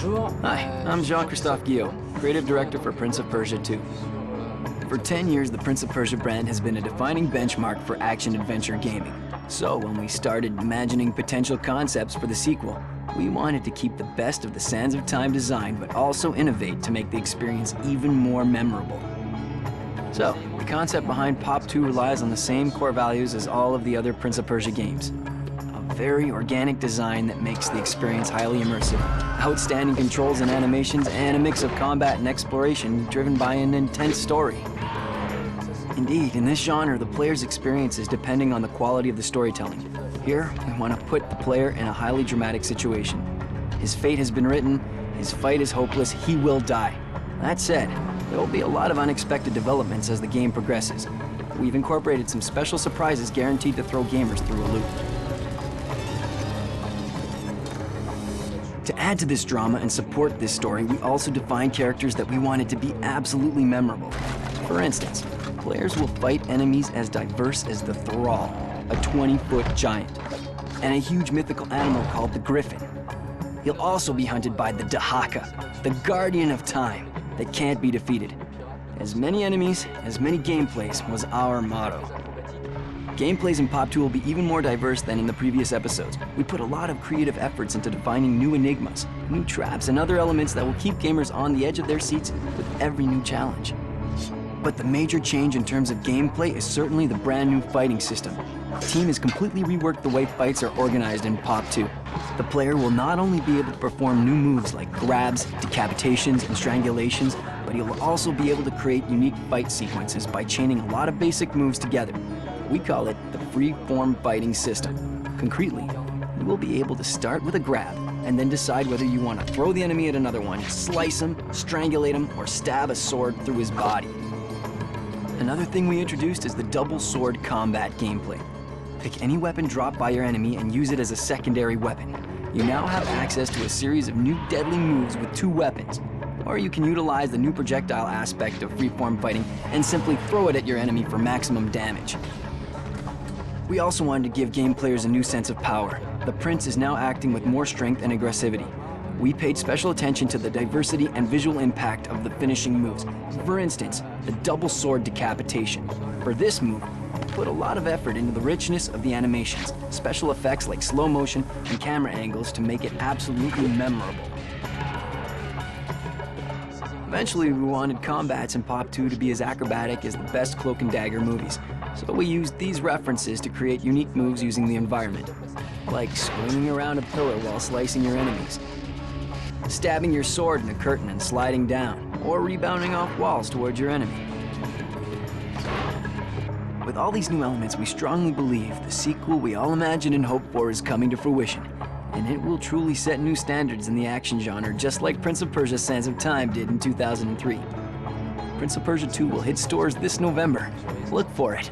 Hi, I'm Jean-Christophe Guillaume, Creative Director for Prince of Persia 2. For 10 years, the Prince of Persia brand has been a defining benchmark for action-adventure gaming. So when we started imagining potential concepts for the sequel, we wanted to keep the best of the Sands of Time design, but also innovate to make the experience even more memorable. So, the concept behind Pop 2 relies on the same core values as all of the other Prince of Persia games. A very organic design that makes the experience highly immersive, outstanding controls and animations, and a mix of combat and exploration driven by an intense story. Indeed, in this genre, the player's experience is depending on the quality of the storytelling. Here, we want to put the player in a highly dramatic situation. His fate has been written, his fight is hopeless, he will die. That said, there will be a lot of unexpected developments as the game progresses. We've incorporated some special surprises guaranteed to throw gamers through a loop. To add to this drama and support this story, we also defined characters that we wanted to be absolutely memorable. For instance, players will fight enemies as diverse as the Thrall, a 20-foot giant, and a huge mythical animal called the Griffin. He'll also be hunted by the Dahaka, the Guardian of Time, that can't be defeated. As many enemies, as many gameplays was our motto. Gameplays in Pop 2 will be even more diverse than in the previous episodes. We put a lot of creative efforts into defining new enigmas, new traps, and other elements that will keep gamers on the edge of their seats with every new challenge. But the major change in terms of gameplay is certainly the brand new fighting system. The team has completely reworked the way fights are organized in Pop 2. The player will not only be able to perform new moves like grabs, decapitations, and strangulations, but he will also be able to create unique fight sequences by chaining a lot of basic moves together. We call it the free-form fighting system. Concretely, you will be able to start with a grab and then decide whether you want to throw the enemy at another one, slice him, strangulate him, or stab a sword through his body. Another thing we introduced is the double sword combat gameplay. Pick any weapon dropped by your enemy and use it as a secondary weapon. You now have access to a series of new deadly moves with 2 weapons. Or you can utilize the new projectile aspect of freeform fighting and simply throw it at your enemy for maximum damage. We also wanted to give game players a new sense of power. The Prince is now acting with more strength and aggressivity. We paid special attention to the diversity and visual impact of the finishing moves. For instance, the double sword decapitation. For this move, we put a lot of effort into the richness of the animations, special effects like slow motion and camera angles to make it absolutely memorable. Eventually, we wanted combats in Pop 2 to be as acrobatic as the best cloak and dagger movies. So we used these references to create unique moves using the environment, like swinging around a pillar while slicing your enemies, stabbing your sword in a curtain and sliding down, or rebounding off walls towards your enemy. With all these new elements, we strongly believe the sequel we all imagined and hoped for is coming to fruition, and it will truly set new standards in the action genre, just like Prince of Persia: Sands of Time did in 2003. Prince of Persia 2 will hit stores this November. Look for it.